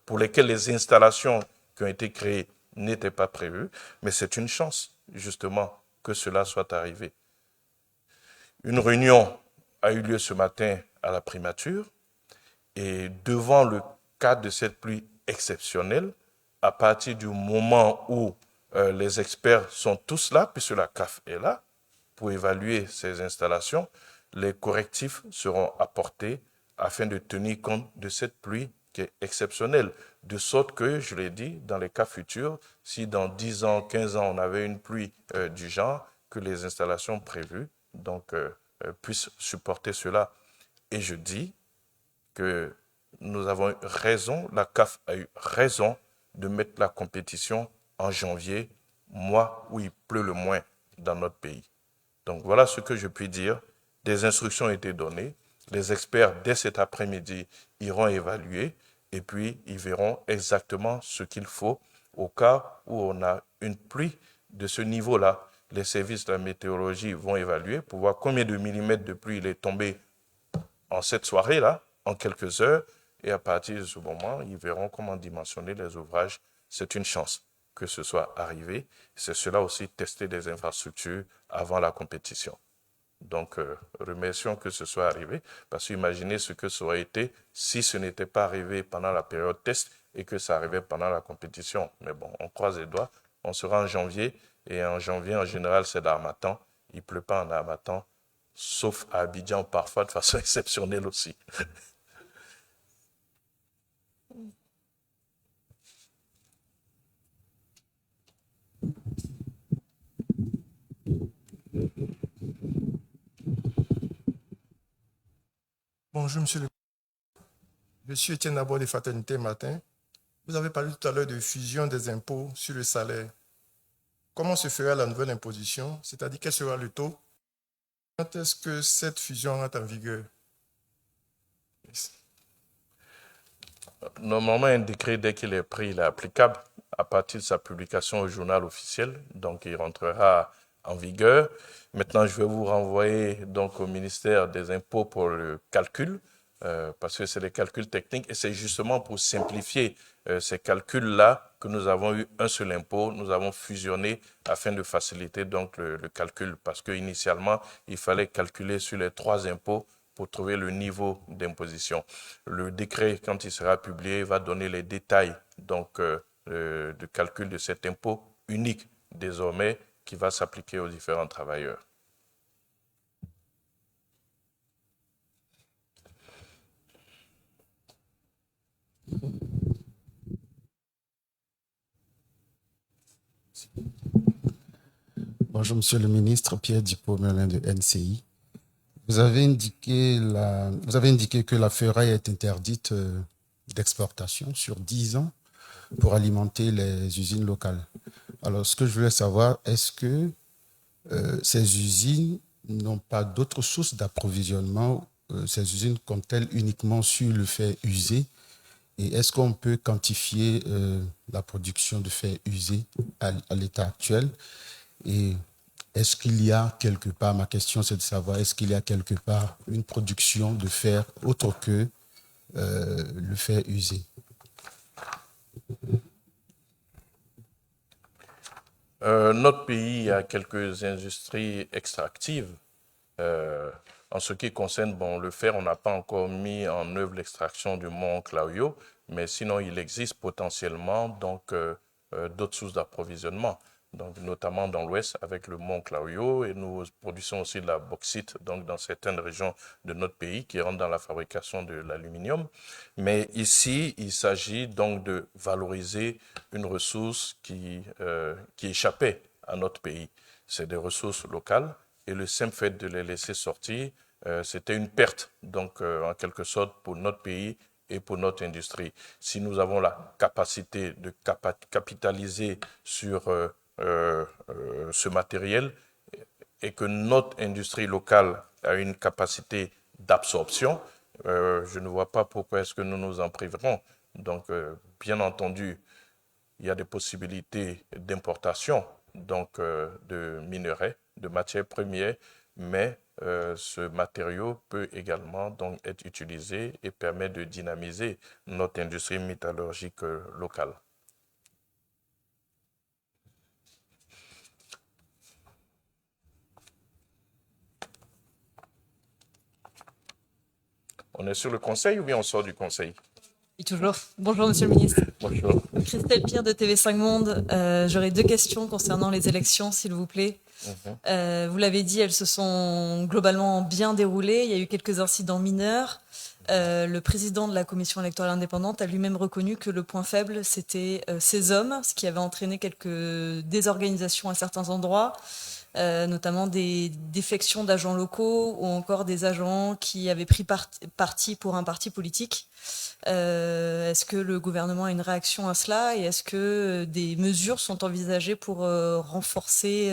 pour lesquelles les installations qui ont été créées n'étaient pas prévues, mais c'est une chance, justement, que cela soit arrivé. Une réunion a eu lieu ce matin à la primature et devant le cadre de cette pluie exceptionnelle, à partir du moment où les experts sont tous là, puisque la CAF est là, pour évaluer ces installations, les correctifs seront apportés afin de tenir compte de cette pluie qui est exceptionnelle. De sorte que, je l'ai dit, dans les cas futurs, si dans 10 ans, 15 ans, on avait une pluie du genre, que les installations prévues donc, puissent supporter cela. Et je dis que nous avons eu raison, la CAF a eu raison de mettre la compétition en janvier, mois où il pleut le moins dans notre pays. Donc voilà ce que je puis dire. Des instructions ont été données. Les experts, dès cet après-midi, iront évaluer et puis ils verront exactement ce qu'il faut au cas où on a une pluie de ce niveau-là. Les services de la météorologie vont évaluer pour voir combien de millimètres de pluie il est tombé en cette soirée-là, en quelques heures, et à partir de ce moment, ils verront comment dimensionner les ouvrages. C'est une chance que ce soit arrivé. C'est cela aussi, tester des infrastructures avant la compétition. Donc, remercions que ce soit arrivé, parce qu'imaginez ce que ça aurait été si ce n'était pas arrivé pendant la période test et que ça arrivait pendant la compétition. Mais bon, on croise les doigts, on sera en janvier, et en janvier, en général, c'est d'harmattan. Il ne pleut pas en harmattan, sauf à Abidjan, parfois de façon exceptionnelle aussi. Bonjour, monsieur le. Je suis Étienne Nabor des Fraternités Matin. Vous avez parlé tout à l'heure de fusion des impôts sur le salaire. Comment se fera la nouvelle imposition? C'est-à-dire, quel sera le taux? Quand est-ce que cette fusion entre en vigueur? Normalement, un décret, dès qu'il est pris, il est applicable à partir de sa publication au journal officiel. Donc, il rentrera en vigueur. Maintenant, je vais vous renvoyer donc au ministère des Impôts pour le calcul, parce que c'est des calculs techniques et c'est justement pour simplifier ces calculs-là que nous avons eu un seul impôt. Nous avons fusionné afin de faciliter donc le calcul, parce qu'initialement, il fallait calculer sur les 3 impôts pour trouver le niveau d'imposition. Le décret, quand il sera publié, va donner les détails donc, de calcul de cet impôt unique désormais qui va s'appliquer aux différents travailleurs. Bonjour, Monsieur le ministre, Pierre Dupont-Merlin de NCI. Vous avez indiqué que la ferraille est interdite d'exportation sur 10 ans pour alimenter les usines locales. Alors, ce que je voulais savoir, est-ce que ces usines n'ont pas d'autres sources d'approvisionnement? Ces usines comptent-elles uniquement sur le fer usé? Et est-ce qu'on peut quantifier la production de fer usé à l'état actuel? Et est-ce qu'il y a quelque part, ma question c'est de savoir, est-ce qu'il y a quelque part une production de fer autre que le fer usé? Notre pays a quelques industries extractives. En ce qui concerne le fer, on n'a pas encore mis en œuvre l'extraction du mont Claudio, mais sinon il existe potentiellement d'autres sources d'approvisionnement, donc notamment dans l'ouest avec le mont Claudio, et nous produisons aussi de la bauxite donc dans certaines régions de notre pays qui rentrent dans la fabrication de l'aluminium. Mais ici, il s'agit donc de valoriser une ressource qui échappait à notre pays. C'est des ressources locales, et le simple fait de les laisser sortir, c'était une perte, donc en quelque sorte pour notre pays et pour notre industrie. Si nous avons la capacité de capitaliser sur ce matériel et que notre industrie locale a une capacité d'absorption, je ne vois pas pourquoi est-ce que nous nous en priverons. Donc, bien entendu, il y a des possibilités d'importation de minerais, de matières premières, mais ce matériau peut également donc être utilisé et permettre de dynamiser notre industrie métallurgique locale. On est sur le conseil ou bien on sort du conseil? Et toujours. Bonjour, monsieur le ministre. Bonjour. Christelle Pierre de TV5 Monde. J'aurais 2 questions concernant les élections, s'il vous plaît. Vous l'avez dit, elles se sont globalement bien déroulées. Il y a eu quelques incidents mineurs. Le président de la commission électorale indépendante a lui-même reconnu que le point faible, c'était ces hommes, ce qui avait entraîné quelques désorganisations à certains endroits, notamment des défections d'agents locaux ou encore des agents qui avaient pris parti pour un parti politique. Est-ce que le gouvernement a une réaction à cela et est-ce que des mesures sont envisagées pour renforcer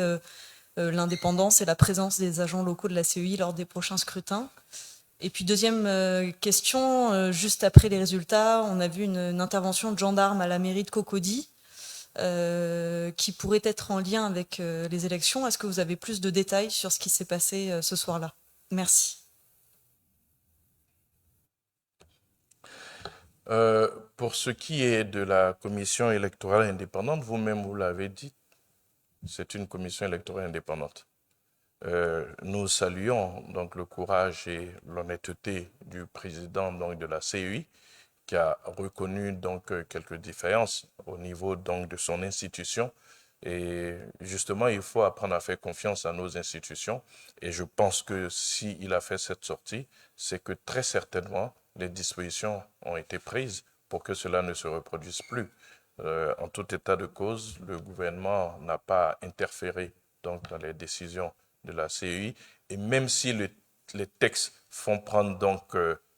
l'indépendance et la présence des agents locaux de la CEI lors des prochains scrutins? Et puis deuxième question, juste après les résultats, on a vu une intervention de gendarmes à la mairie de Cocody qui pourrait être en lien avec les élections. Est-ce que vous avez plus de détails sur ce qui s'est passé ce soir-là? Merci. Pour ce qui est de la commission électorale indépendante, vous-même vous l'avez dit, c'est une commission électorale indépendante. Nous saluons donc le courage et l'honnêteté du président donc de la CEI qui a reconnu donc quelques différences au niveau donc de son institution. Et justement, il faut apprendre à faire confiance à nos institutions. Et je pense que s'il a fait cette sortie, c'est que très certainement, les dispositions ont été prises pour que cela ne se reproduise plus. En tout état de cause, le gouvernement n'a pas interféré donc, dans les décisions de la CEI. Et même si les textes font prendre donc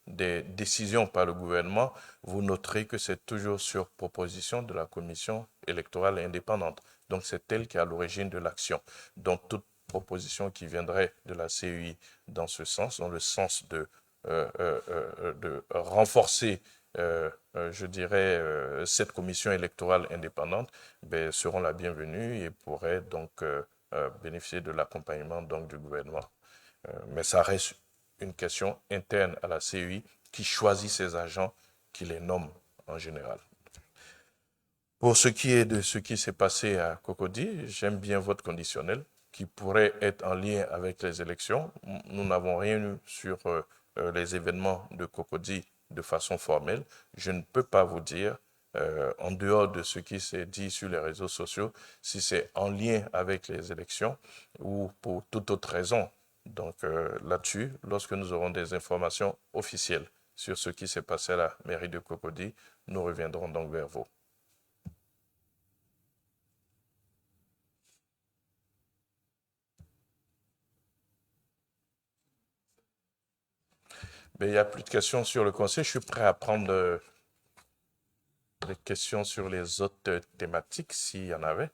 des décisions par le gouvernement, vous noterez que c'est toujours sur proposition de la commission électorale indépendante. Donc c'est elle qui est à l'origine de l'action. Donc toute proposition qui viendrait de la CEI dans ce sens, dans le sens de renforcer, je dirais, cette commission électorale indépendante, seront la bienvenue et pourraient donc bénéficier de l'accompagnement donc du gouvernement. Mais ça reste une question interne à la CEI qui choisit ses agents, qui les nomme en général. Pour ce qui est de ce qui s'est passé à Cocody, j'aime bien votre conditionnel qui pourrait être en lien avec les élections. Nous n'avons rien eu sur les événements de Cocody de façon formelle. Je ne peux pas vous dire, en dehors de ce qui s'est dit sur les réseaux sociaux, si c'est en lien avec les élections ou pour toute autre raison. Donc là-dessus, lorsque nous aurons des informations officielles sur ce qui s'est passé à la mairie de Cocody, nous reviendrons donc vers vous. Il n'y a plus de questions sur le conseil. Je suis prêt à prendre des questions sur les autres thématiques, s'il y en avait.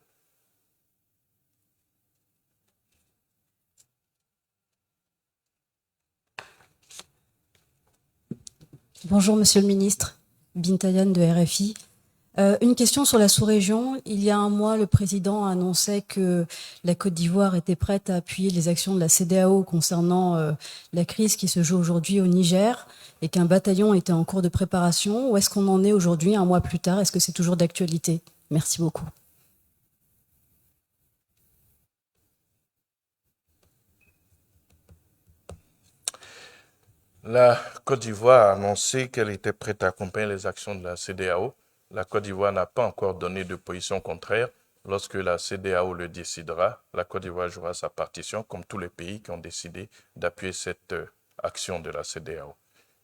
Bonjour, Monsieur le Ministre. Bintayan de RFI. Une question sur la sous-région. Il y a un mois, le président annonçait que la Côte d'Ivoire était prête à appuyer les actions de la CEDEAO concernant la crise qui se joue aujourd'hui au Niger et qu'un bataillon était en cours de préparation. Où est-ce qu'on en est aujourd'hui, un mois plus tard? Est-ce que c'est toujours d'actualité? Merci beaucoup. La Côte d'Ivoire a annoncé qu'elle était prête à accompagner les actions de la CEDEAO. La Côte d'Ivoire n'a pas encore donné de position contraire. Lorsque la CEDEAO le décidera, la Côte d'Ivoire jouera sa partition, comme tous les pays qui ont décidé d'appuyer cette action de la CEDEAO.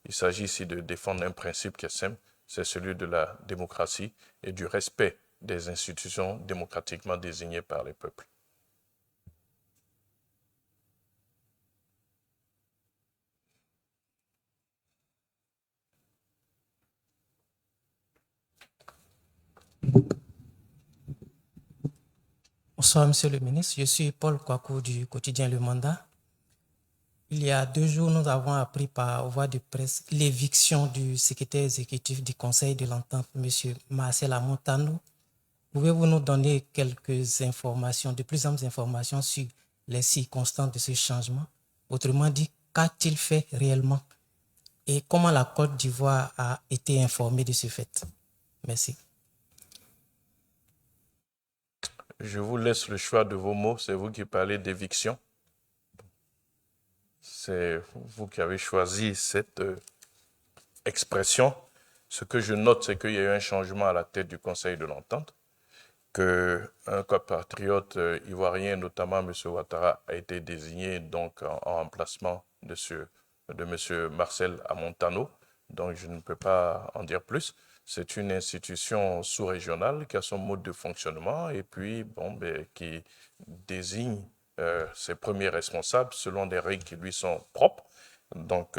Il s'agit ici de défendre un principe qui est simple, c'est celui de la démocratie et du respect des institutions démocratiquement désignées par les peuples. Bonsoir, Monsieur le ministre. Je suis Paul Kouakou du quotidien Le Mandat. Il y a 2 jours, nous avons appris par voie de presse l'éviction du secrétaire exécutif du Conseil de l'Entente, Monsieur Marcel Amontano. Pouvez-vous nous donner quelques informations, de plus amples informations sur les circonstances de ce changement? Autrement dit, qu'a-t-il fait réellement? Et comment la Côte d'Ivoire a été informée de ce fait? Merci. Je vous laisse le choix de vos mots. C'est vous qui parlez d'éviction. C'est vous qui avez choisi cette expression. Ce que je note, c'est qu'il y a eu un changement à la tête du Conseil de l'Entente, qu'un compatriote ivoirien, notamment M. Ouattara, a été désigné donc en remplacement de M. Marcel Amontano. Donc je ne peux pas en dire plus. C'est une institution sous-régionale qui a son mode de fonctionnement et puis qui désigne ses premiers responsables selon des règles qui lui sont propres. Donc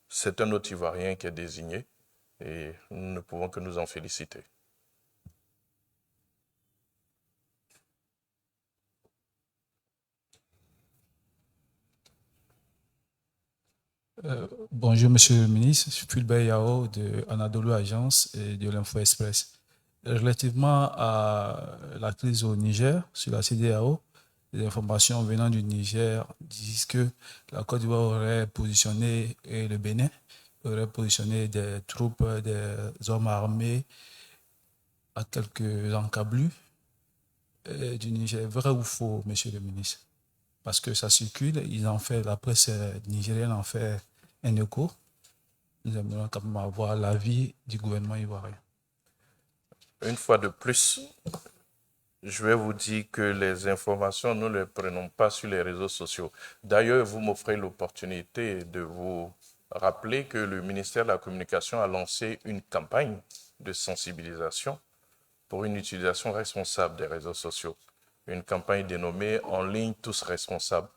c'est un autre Ivoirien qui est désigné et nous ne pouvons que nous en féliciter. Bonjour, Monsieur le ministre. Je suis Fulbert Yao de Anadolu Agence et de l'Info Express. Relativement à la crise au Niger, sur la CEDEAO, les informations venant du Niger disent que la Côte d'Ivoire aurait positionné, et le Bénin aurait positionné des troupes, des hommes armés à quelques encablures du Niger. Vrai ou faux, Monsieur le ministre? Parce que ça circule, la presse nigérienne en fait un écho. Nous aimerions quand même avoir l'avis du gouvernement ivoirien. Une fois de plus, je vais vous dire que les informations, nous ne les prenons pas sur les réseaux sociaux. D'ailleurs, vous m'offrez l'opportunité de vous rappeler que le ministère de la Communication a lancé une campagne de sensibilisation pour une utilisation responsable des réseaux sociaux. Une campagne dénommée « En ligne, tous responsables ».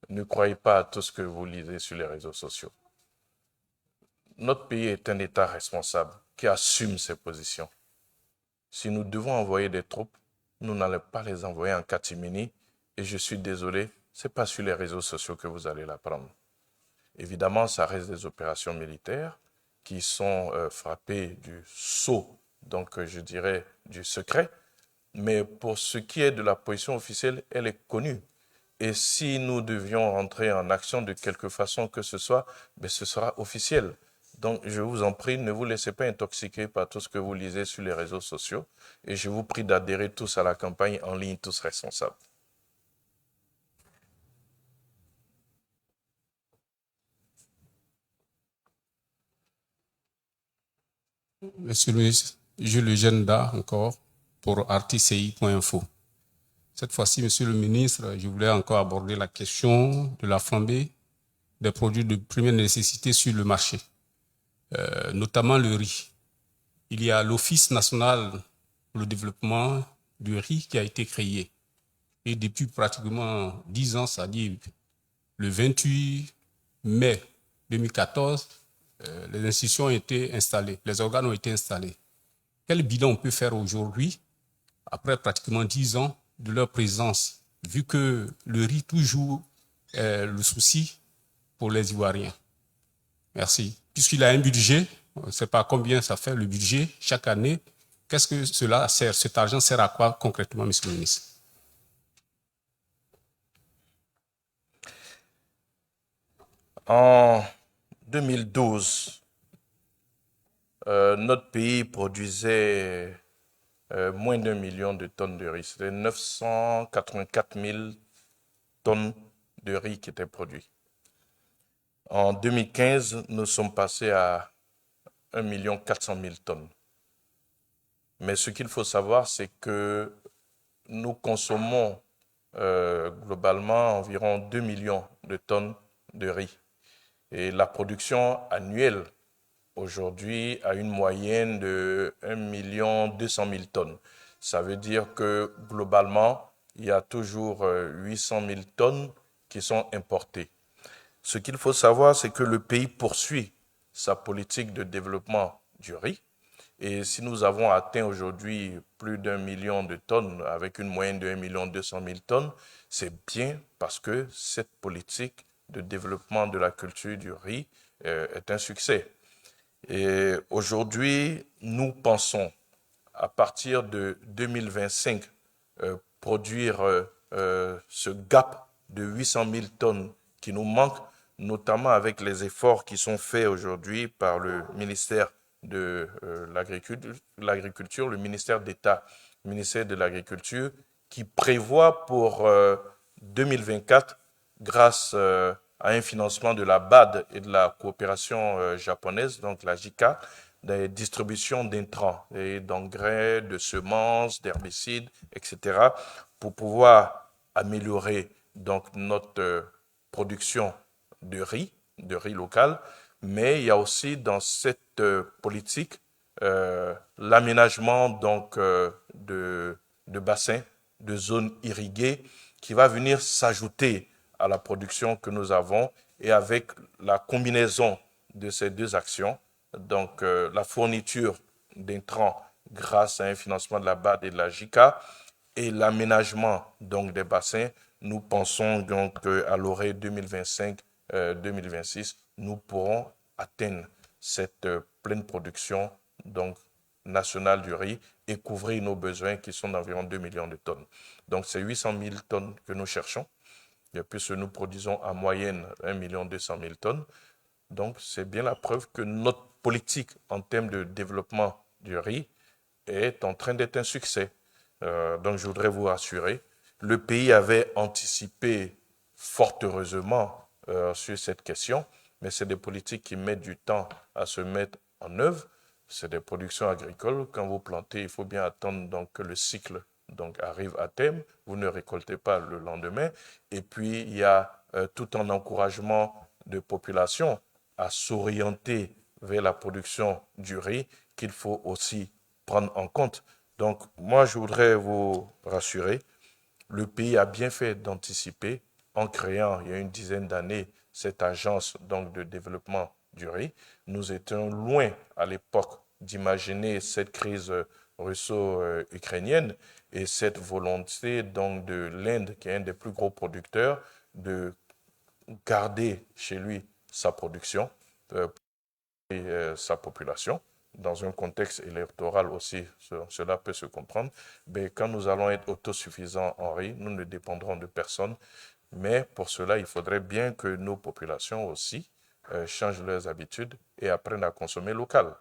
Ne croyez pas à tout ce que vous lisez sur les réseaux sociaux. Notre pays est un État responsable qui assume ses positions. Si nous devons envoyer des troupes, nous n'allons pas les envoyer en catimini. Et je suis désolé, ce n'est pas sur les réseaux sociaux que vous allez l'apprendre. Évidemment, ça reste des opérations militaires qui sont frappées du sceau, donc je dirais du secret. Mais pour ce qui est de la position officielle, elle est connue. Et si nous devions rentrer en action de quelque façon que ce soit, ce sera officiel. Donc, je vous en prie, ne vous laissez pas intoxiquer par tout ce que vous lisez sur les réseaux sociaux. Et je vous prie d'adhérer tous à la campagne En ligne, tous responsables. Monsieur le ministre, Jules Legenda encore pour artici.info. Cette fois-ci, Monsieur le ministre, je voulais encore aborder la question de la flambée des produits de première nécessité sur le marché, notamment le riz. Il y a l'Office national pour le développement du riz qui a été créé. Et depuis pratiquement 10 ans, c'est-à-dire le 28 mai 2014, les institutions ont été installées, les organes ont été installés. Quel bilan on peut faire aujourd'hui, après pratiquement 10 ans de leur présence, vu que le riz toujours est le souci pour les Ivoiriens? Merci. Puisqu'il a un budget, on ne sait pas combien ça fait le budget chaque année. Qu'est-ce que cela sert? Cet argent sert à quoi concrètement, Monsieur le ministre? En 2012, notre pays produisait moins d'1 million de tonnes de riz. C'était 984 000 tonnes de riz qui étaient produites. En 2015, nous sommes passés à 1 400 000 tonnes. Mais ce qu'il faut savoir, c'est que nous consommons globalement environ 2 millions de tonnes de riz. Et la production annuelle, aujourd'hui, a une moyenne de 1 200 000 tonnes. Ça veut dire que globalement, il y a toujours 800 000 tonnes qui sont importées. Ce qu'il faut savoir, c'est que le pays poursuit sa politique de développement du riz. Et si nous avons atteint aujourd'hui plus d'1 million de tonnes avec une moyenne de 1 200 000 tonnes, c'est bien parce que cette politique de développement de la culture du riz est un succès. Et aujourd'hui, nous pensons à partir de 2025 produire ce gap de 800 000 tonnes qui nous manque, notamment avec les efforts qui sont faits aujourd'hui par le ministère de l'Agriculture, le ministère d'État, le ministère de l'Agriculture, qui prévoit pour 2024, grâce à un financement de la BAD et de la coopération japonaise, donc la JICA, des distributions d'intrants, et d'engrais, de semences, d'herbicides, etc., pour pouvoir améliorer donc notre production de riz local. Mais il y a aussi dans cette politique l'aménagement donc de bassins, de zones irriguées, qui va venir s'ajouter à la production que nous avons, et avec la combinaison de ces deux actions, donc la fourniture d'intrants grâce à un financement de la BAD et de la JICA et l'aménagement donc des bassins, nous pensons donc à l'horizon 2025-2026, nous pourrons atteindre cette pleine production donc nationale du riz et couvrir nos besoins qui sont d'environ 2 millions de tonnes. Donc c'est 800 000 tonnes que nous cherchons, et puisque nous produisons en moyenne 1 200 000 tonnes. Donc c'est bien la preuve que notre politique en termes de développement du riz est en train d'être un succès. Donc je voudrais vous rassurer, le pays avait anticipé fort heureusement sur cette question, mais c'est des politiques qui mettent du temps à se mettre en œuvre. C'est des productions agricoles. Quand vous plantez, il faut bien attendre donc que le cycle donc arrive à terme. Vous ne récoltez pas le lendemain. Et puis, il y a tout un encouragement de population à s'orienter vers la production du riz qu'il faut aussi prendre en compte. Donc, moi, je voudrais vous rassurer. Le pays a bien fait d'anticiper en créant, il y a une dizaine d'années, cette agence donc, de développement du riz. Nous étions loin à l'époque d'imaginer cette crise russo-ukrainienne et cette volonté donc, de l'Inde, qui est un des plus gros producteurs, de garder chez lui sa production et sa population. Dans un contexte électoral aussi, cela peut se comprendre. Mais quand nous allons être autosuffisants en riz, nous ne dépendrons de personne. Mais pour cela, il faudrait bien que nos populations aussi changent leurs habitudes et apprennent à consommer local.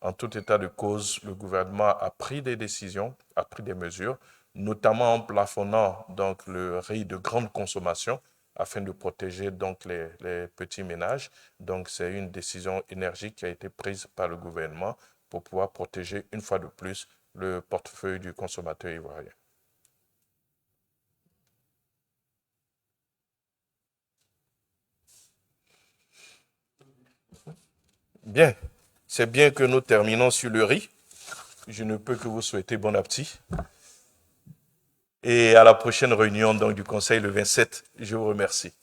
En tout état de cause, le gouvernement a pris des décisions, a pris des mesures, notamment en plafonnant donc, le riz de grande consommation afin de protéger donc, les petits ménages. Donc c'est une décision énergique qui a été prise par le gouvernement pour pouvoir protéger une fois de plus le portefeuille du consommateur ivoirien. Bien, c'est bien que nous terminons sur le riz. Je ne peux que vous souhaiter bon appétit. Et à la prochaine réunion donc, du Conseil le 27. Je vous remercie.